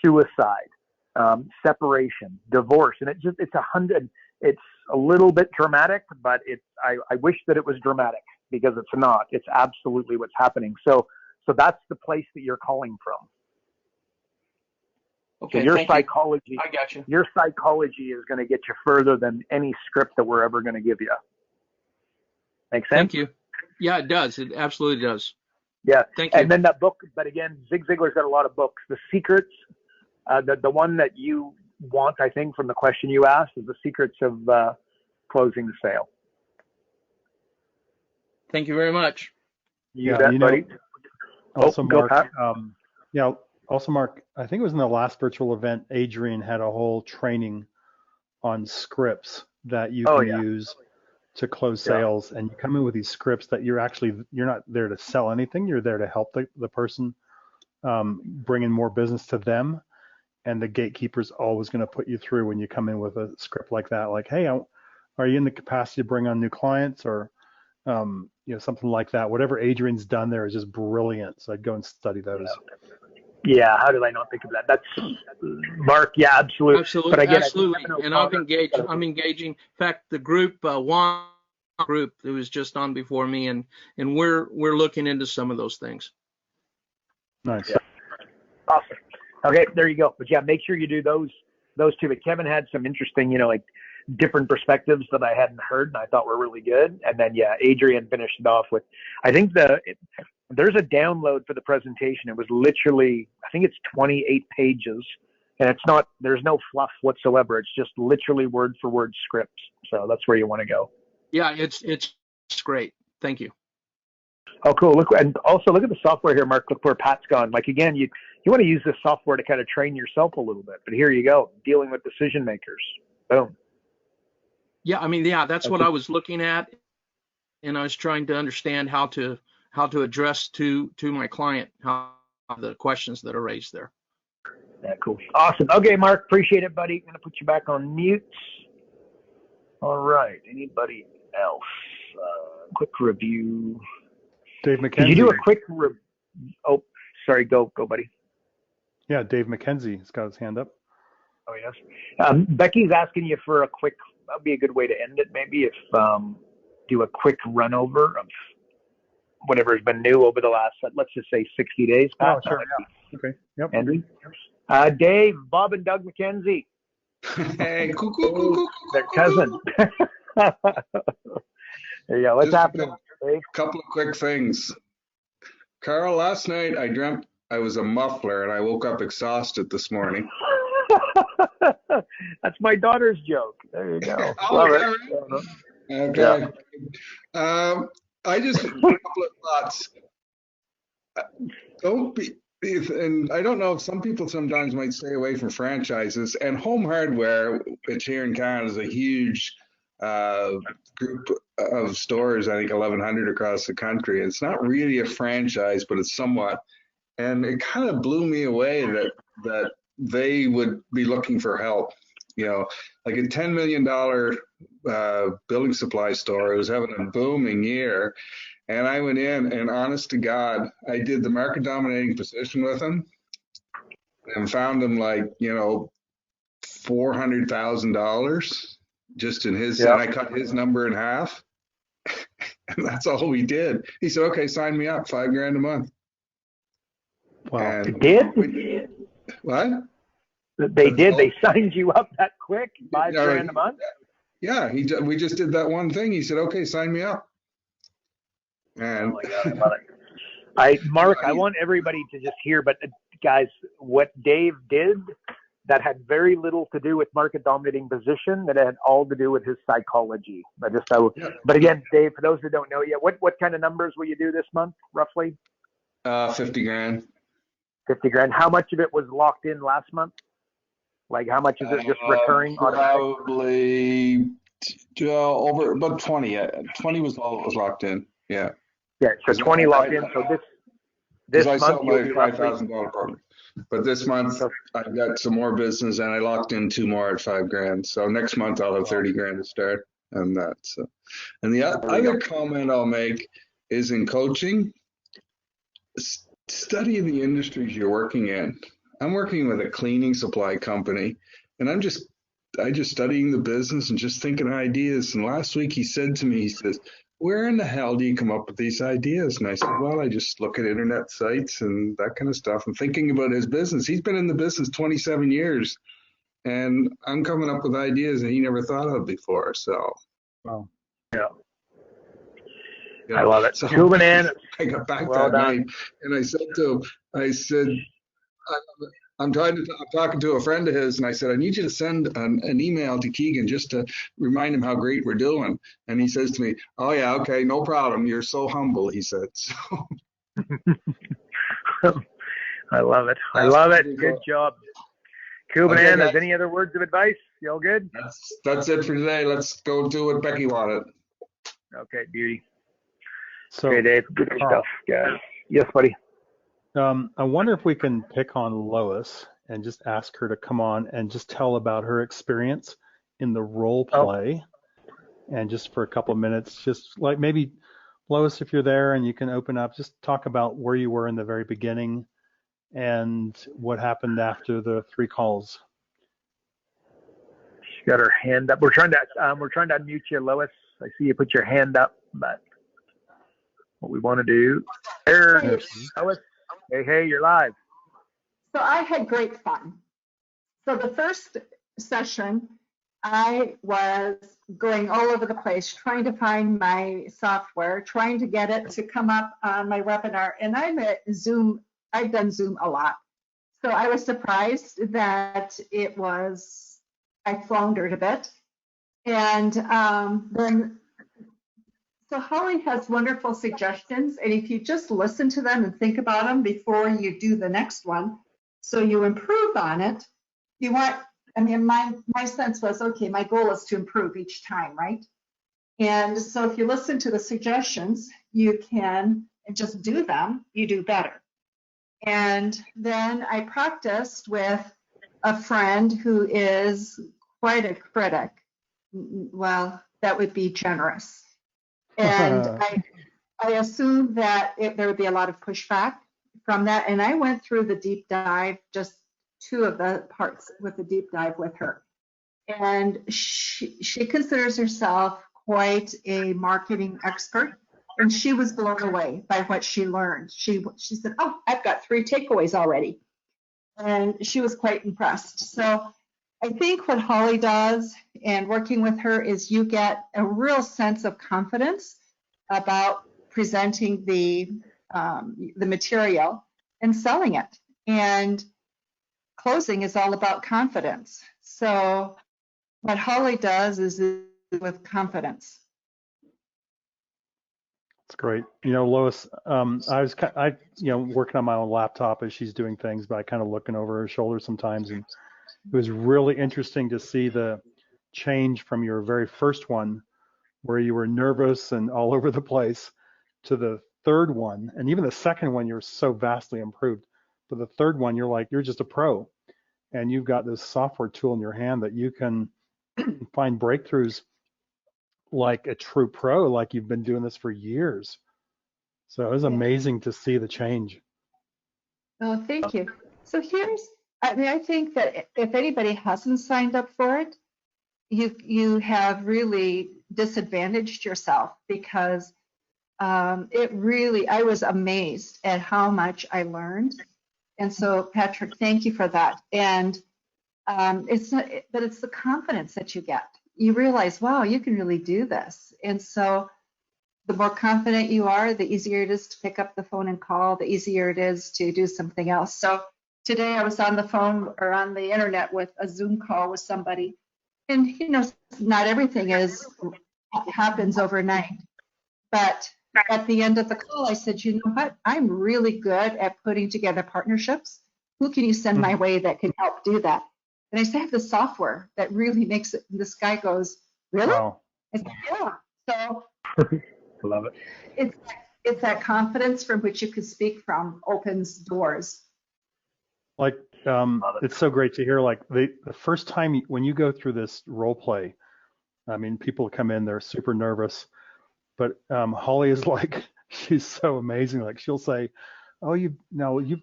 S1: suicide, separation, divorce. And it's a little bit dramatic, but I wish that it was dramatic, because it's not. It's absolutely what's happening. So that's the place that you're calling from.
S7: Okay,
S1: so your
S7: thank
S1: psychology,
S7: you. I got you.
S1: Your psychology is going to get you further than any script that we're ever going to give you. Make sense?
S7: Thank you. Yeah, it does. It absolutely does.
S1: Yeah.
S7: Thank you.
S1: And then that book, but again, Zig Ziglar's got a lot of books. The Secrets, the one that you want, I think, from the question you asked, is The Secrets of Closing the Sale.
S7: Thank you very much.
S1: You bet, buddy.
S2: Also,
S1: go,
S2: Mark, also, Mark, I think it was in the last virtual event, Adrian had a whole training on scripts that you can use to close sales. And you come in with these scripts that you're not there to sell anything. You're there to help the person bring in more business to them. And the gatekeeper's always going to put you through when you come in with a script like that. Like, hey, are you in the capacity to bring on new clients, or something like that? Whatever Adrian's done there is just brilliant. So I'd go and study those.
S1: Yeah, how did I not think of that? That's Mark. Yeah, absolutely.
S7: Absolutely,
S1: but again,
S7: absolutely. And I'm engaging. In fact, the group, one group that was just on before me, and we're looking into some of those things.
S2: Nice.
S1: Yeah. Awesome. Okay, there you go. But yeah, make sure you do those two. But Kevin had some interesting, like different perspectives that I hadn't heard and I thought were really good. And then Adrian finished it off with, I think there's a download for the presentation. It was literally, I think it's 28 pages, and there's no fluff whatsoever. It's just literally word for word scripts. So that's where you want to go.
S7: Yeah, it's great. Thank you.
S1: Oh, cool. And also look at the software here, Mark. Look where Pat's gone. Like, again, you want to use this software to kind of train yourself a little bit, but here you go, dealing with decision makers. Boom.
S7: Yeah, I mean, that's what I was looking at, and I was trying to understand how to address to my client the questions that are raised there.
S1: Yeah, cool. Awesome. Okay, Mark, appreciate it, buddy. I'm going to put you back on mute. All right. Anybody else? Quick review.
S2: Dave McKenzie.
S1: Did you do a quick Oh, sorry. Go, buddy.
S2: Yeah, Dave McKenzie has got his hand up.
S1: Oh, yes. Becky's asking you for a quick, that'd be a good way to end it, maybe, if do a quick run over of whatever has been new over the last, let's just say 60 days.
S2: Oh, sure. Yeah. Okay. Yep.
S1: Andrew? Dave, Bob and Doug McKenzie.
S8: Hey, cuckoo.
S1: Their cousin. There you go. What's happening, Dave?
S8: A couple of quick things. Carl, last night I dreamt I was a muffler and I woke up exhausted this morning.
S1: That's my daughter's joke. There you go.
S8: Oh, yeah, right? Okay. Yeah. I just a couple of thoughts. Don't be, and I don't know if some people sometimes might stay away from franchises. And Home Hardware, which here in Canada is a huge group of stores, I think 1,100 across the country. It's not really a franchise, but it's somewhat. And it kind of blew me away that they would be looking for help. Like a $10 million building supply store. It was having a booming year. And I went in, and honest to God, I did the market dominating position with him and found him like, $400,000 just in his, and I cut his number in half. And that's all we did. He said, okay, sign me up, $5,000 a month.
S2: Wow.
S8: And
S1: did?
S8: What?
S1: They did. They signed you up that quick, $5,000 a month.
S8: Yeah, we just did that one thing. He said, "Okay, sign me up." And
S1: Oh my God, I love it. Mark, I want everybody to just hear, but guys, what Dave did that had very little to do with market dominating position, that had all to do with his psychology. But again, Dave, for those who don't know yet, what kind of numbers will you do this month, roughly?
S8: 50 grand.
S1: 50 grand. How much of it was locked in last month? Like how much is it just recurring?
S8: Probably over about 20. 20 was all that was locked in. Yeah.
S1: Yeah. So 20 locked in. So this
S8: I
S1: month
S8: sold my
S1: you'll be roughly
S8: $5,000 program. But this month I've got some more business and I locked in 2 more at 5 grand. So next month I'll have 30 grand to start and that. So, and the other comment I'll make is in coaching, study the industries you're working in. I'm working with a cleaning supply company and I just studying the business and just thinking of ideas. And last week he said to me, he says, "Where in the hell do you come up with these ideas?" And I said, "Well, I just look at internet sites and that kind of stuff." And thinking about his business, he's been in the business 27 years and I'm coming up with ideas that he never thought of before. So,
S2: Wow.
S1: Yeah.
S8: you
S1: I
S8: know,
S1: love it.
S8: so
S1: Cool, man.
S8: I got back
S1: Well
S8: that
S1: done.
S8: night and I said, I'm talking to a friend of his and I said, "I need you to send an email to Keegan just to remind him how great we're doing." And he says to me, "Oh yeah, okay, no problem. You're so humble," he said. So
S1: I love it. I love it.
S8: Pretty
S1: Good
S8: cool.
S1: job. Cool,
S8: Okay,
S1: man.
S8: guys.
S1: Any other words of advice? You all good?
S8: That's it for today. Let's go do what Becky wanted.
S1: Okay, beauty.
S2: So,
S1: Okay, Dave. Good stuff, guys. Yes, buddy.
S2: I wonder if we can pick on Lois and just ask her to come on and just tell about her experience in the role play. And just for a couple of minutes, just like maybe Lois, if you're there and you can open up, just talk about where you were in the very beginning and what happened after the 3 calls.
S1: She's got her hand up. We're trying to unmute you, Lois. I see you put your hand up, but what we want to do there, Lois. Hey, you're live.
S9: So I had great fun. So the first session, I was going all over the place, trying to find my software, trying to get it to come up on my webinar. And I'm at Zoom. I've done Zoom a lot. So I was surprised that I floundered a bit. And so Holly has wonderful suggestions, and if you just listen to them and think about them before you do the next one, so you improve on it, my sense was, okay, my goal is to improve each time, right? And so if you listen to the suggestions, you can just do them, you do better. And then I practiced with a friend who is quite a critic. Well, that would be generous. And I assumed that there would be a lot of pushback from that. And I went through the deep dive, just 2 of the parts with the deep dive with her. And she considers herself quite a marketing expert. And she was blown away by what she learned. She said, "Oh, I've got 3 takeaways already." And she was quite impressed. So I think what Holly does and working with her is you get a real sense of confidence about presenting the material and selling it. And closing is all about confidence. So what Holly does is with confidence.
S2: That's great. Lois, I was working on my own laptop as she's doing things, but I kind of looking over her shoulder sometimes, and it was really interesting to see the change from your very first one, where you were nervous and all over the place, to the third one, and even the second one, you're so vastly improved. But the third one, you're just a pro, and you've got this software tool in your hand that you can find breakthroughs like a true pro, like you've been doing this for years. So it was amazing to see the change.
S9: Oh, thank you. So I think that if anybody hasn't signed up for it, you have really disadvantaged yourself, because I was amazed at how much I learned. And so, Patrick, thank you for that. And it's the confidence that you get. you realize, wow, you can really do this. And so the more confident you are, the easier it is to pick up the phone and call, the easier it is to do something else. So today I was on the phone or on the internet with a Zoom call with somebody. And, you know, not everything happens overnight. But at the end of the call, I said, you know what? I'm really good at putting together partnerships. Who can you send my way that can help do that? And I said, I have the software that really makes it. And this guy goes, really?
S2: Wow.
S9: I said, yeah. So
S1: Love it.
S9: it's that confidence from which you can speak from opens doors.
S2: Like, it's so great to hear, like the first time when you go through this role play, I mean, people come in, they're super nervous, but Holly is like, she's so amazing. Like she'll say, oh, you've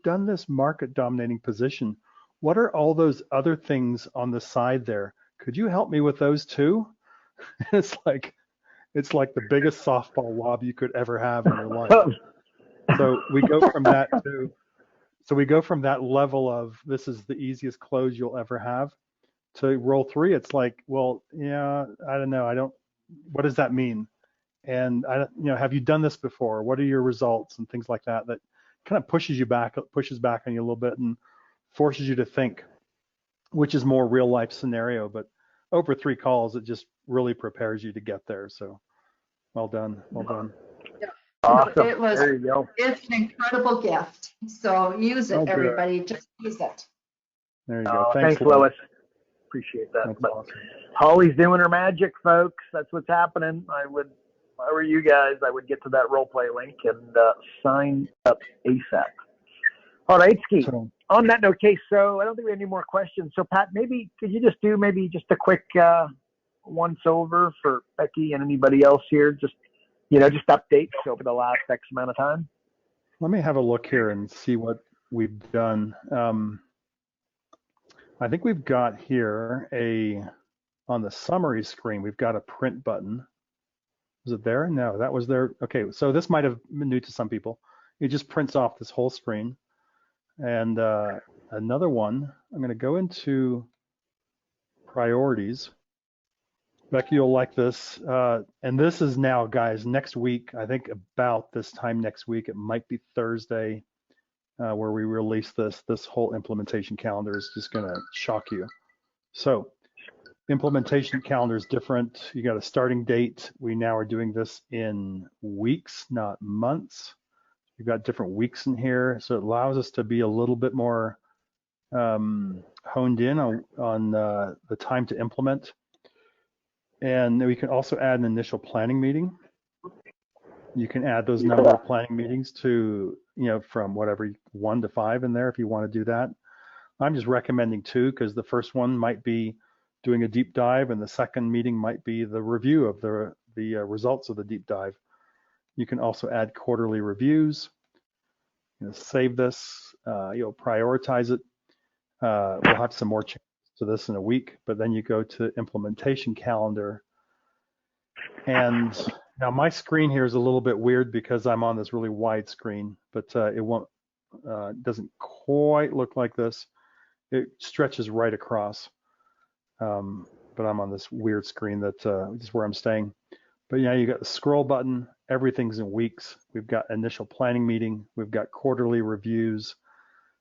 S2: done this market dominating position. What are all those other things on the side there? Could you help me with those too? It's like the biggest softball lob you could ever have in your life. So we go from that level of this is the easiest close you'll ever have to roll 3. It's like, well, yeah, I don't know. What does that mean? And have you done this before? What are your results and things like that? That kind of pushes back on you a little bit and forces you to think, which is more real life scenario. But over 3 calls, it just really prepares you to get there. So well done.
S1: Awesome.
S9: There you go. It's an incredible gift. So use it, everybody. Just use it.
S2: There you go.
S1: Thanks, Lois. Appreciate that.
S2: That's
S1: but
S2: awesome.
S1: Holly's doing her magic, folks. That's what's happening. If I were you guys, I would get to that role play link and sign up ASAP. All right, Ski.
S2: So,
S1: On that note, okay, so I don't think we have any more questions. So Pat, maybe could you just do a quick once over for Becky and anybody else here? Just updates over the last X amount of time.
S2: let me have a look here and see what we've done. I think we've got here on the summary screen, we've got a print button. Was it there? No, that was there. Okay, so this might have been new to some people. It just prints off this whole screen. And another one, I'm going to go into priorities. Becky, you'll like this. And this is now, guys, next week, I think about this time next week, it might be Thursday, where we release this. This whole implementation calendar is just going to shock you. So implementation calendar is different. You got a starting date. We now are doing this in weeks, not months. You've got different weeks in here. So it allows us to be a little bit more honed in on the time to implement. And we can also add an initial planning meeting. You can add those number of planning meetings to, from whatever 1 to 5 in there if you want to do that. I'm just recommending 2 because the first one might be doing a deep dive and the second meeting might be the review of the results of the deep dive. You can also add quarterly reviews. Save this, prioritize it. We'll have some more changes to this in a week, but then you go to implementation calendar. And now my screen here is a little bit weird because I'm on this really wide screen, but it doesn't quite look like this. It stretches right across. But I'm on this weird screen that is where I'm staying. But you got the scroll button, everything's in weeks. We've got initial planning meeting, we've got quarterly reviews.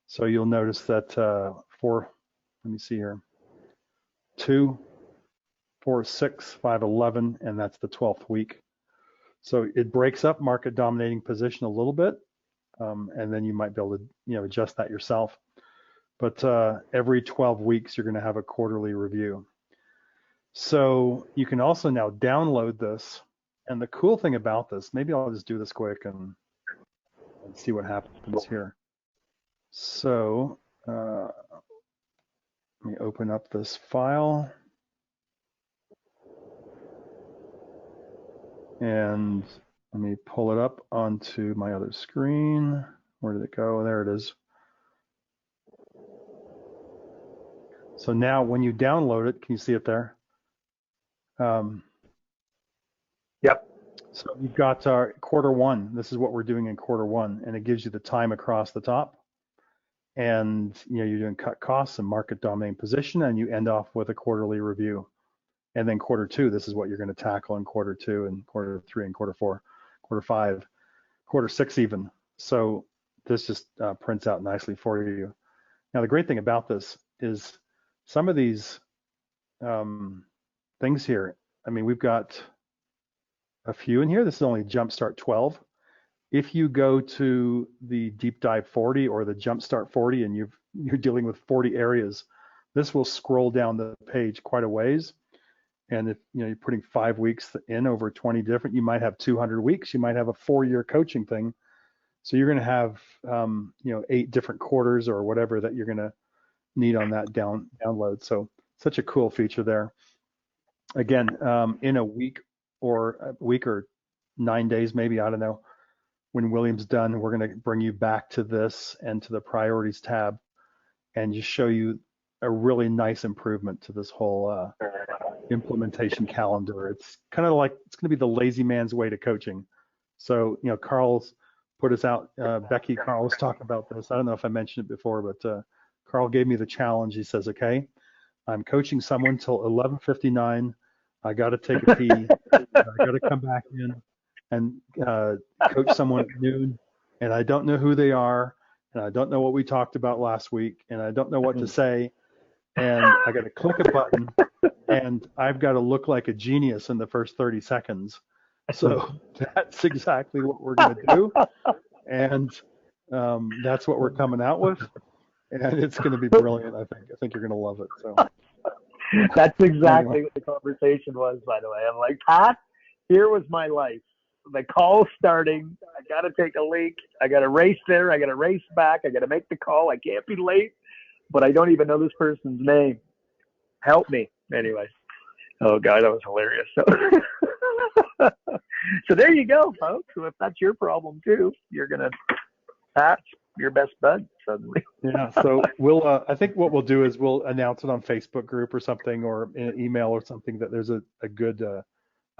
S2: So you'll notice that let me see here, 2, 4, 6, 5, 11, and that's the 12th week. So it breaks up market dominating position a little bit, and then you might be able to adjust that yourself. But every 12 weeks, you're going to have a quarterly review. So you can also now download this. And the cool thing about this, maybe I'll just do this quick and see what happens here. So let me open up this file. And let me pull it up onto my other screen. Where did it go? There it is. So now when you download it, can you see it there?
S1: Yep.
S2: So you've got our Q1. This is what we're doing in Q1, and it gives you the time across the top. And you're doing cut costs and market dominating position, and you end off with a quarterly review. And then quarter 2, this is what you're going to tackle in quarter 2 and quarter 3 and quarter 4, quarter 5, quarter 6 even. So this just prints out nicely for you. Now, the great thing about this is some of these things here, I mean, we've got a few in here. This is only Jumpstart 12. If you go to the Deep Dive 40 or the Jumpstart 40 and you're dealing with 40 areas, this will scroll down the page quite a ways. And if you're putting 5 weeks in over 20 different, you might have 200 weeks. You might have a 4-year coaching thing. So you're going to have 8 different quarters or whatever that you're going to need on that download. So such a cool feature there. Again, in a week or 9 days, maybe, I don't know, when William's done, we're going to bring you back to this and to the priorities tab and just show you a really nice improvement to this whole implementation calendar. It's kind of like, it's going to be the lazy man's way to coaching. So, Carl's put us out, Carl was talking about this. I don't know if I mentioned it before, but Carl gave me the challenge. He says, okay, I'm coaching someone till 11:59. I got to take a pee. I got to come back in and coach someone at noon. And I don't know who they are. And I don't know what we talked about last week. And I don't know what to say. And I got to click a button. And I've got to look like a genius in the first 30 seconds. So that's exactly what we're going to do. And that's what we're coming out with. And it's going to be brilliant, I think. I think you're going to love it. So
S1: that's exactly what the conversation was, by the way. I'm like, Pat, here was my life. The call starting. I got to take a leak. I got to race there. I got to race back. I got to make the call. I can't be late, but I don't even know this person's name. Help me. Anyway. Oh, God, that was hilarious. So there you go, folks. So if that's your problem, too, you're going to patch your best bud suddenly.
S2: Yeah, so I think what we'll do is we'll announce it on Facebook group or something, or in an email or something, that there's a good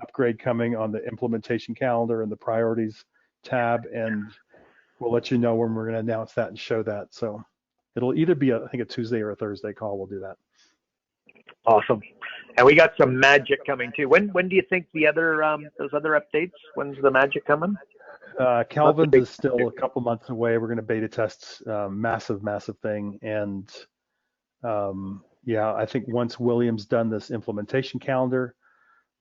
S2: upgrade coming on the implementation calendar and the priorities tab, and we'll let you know when we're going to announce that and show that. So it'll either be I think a Tuesday or a Thursday call. We'll do that.
S1: Awesome. And we got some magic coming too. When do you think the other those other updates? When's the magic coming?
S2: Calvin's is still a couple months away. We're going to beta test massive thing. And I think once William's done this implementation calendar,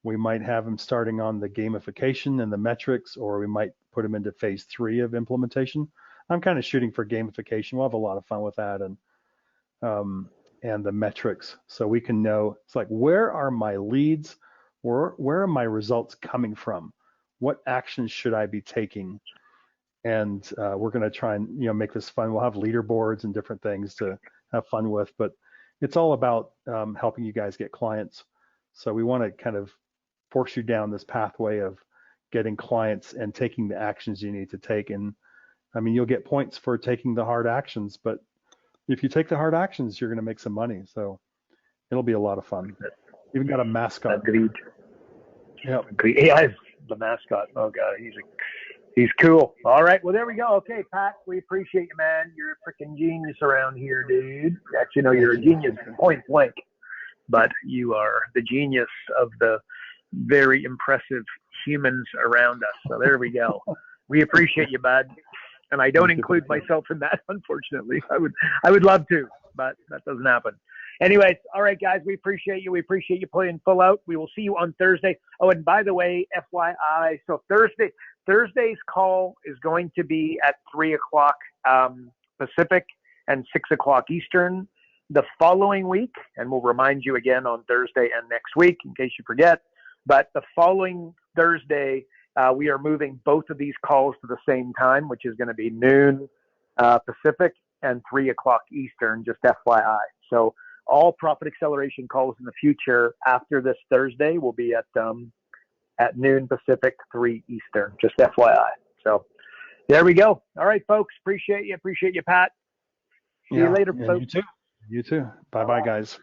S2: we might have him starting on the gamification and the metrics, or we might put him into phase 3 of implementation. I'm kind of shooting for gamification. We'll have a lot of fun with that, and the metrics, so we can know, it's like, where are my leads? Where are my results coming from? What actions should I be taking? And we're going to try and make this fun. We'll have leaderboards and different things to have fun with, but it's all about helping you guys get clients. So we want to kind of force you down this pathway of getting clients and taking the actions you need to take. And I mean, you'll get points for taking the hard actions, but if you take the hard actions, you're going to make some money. So it'll be a lot of fun. Even got a mascot.
S1: Agreed.
S2: Yeah.
S1: Yeah, the mascot. Oh God, he's cool. All right, well there we go. Okay, Pat, we appreciate you, man. You're a freaking genius around here, dude. Actually, no, you're a genius, point blank. But you are the genius of the very impressive humans around us. So there we go. We appreciate you, bud. And I don't include myself in that, unfortunately. I would love to, but that doesn't happen. Anyways, all right, guys, we appreciate you. We appreciate you playing full out. We will see you on Thursday. Oh, and by the way, FYI, so Thursday's call is going to be at 3 o'clock Pacific and 6 o'clock Eastern. The following week, and we'll remind you again on Thursday and next week in case you forget, but the following Thursday, we are moving both of these calls to the same time, which is going to be noon Pacific and 3 o'clock Eastern, just FYI. So all Profit Acceleration calls in the future after this Thursday will be at noon Pacific, 3 Eastern, just FYI. So there we go. All right, folks. Appreciate you. Appreciate you, Pat. See you later, folks.
S2: You too. Bye-bye, guys.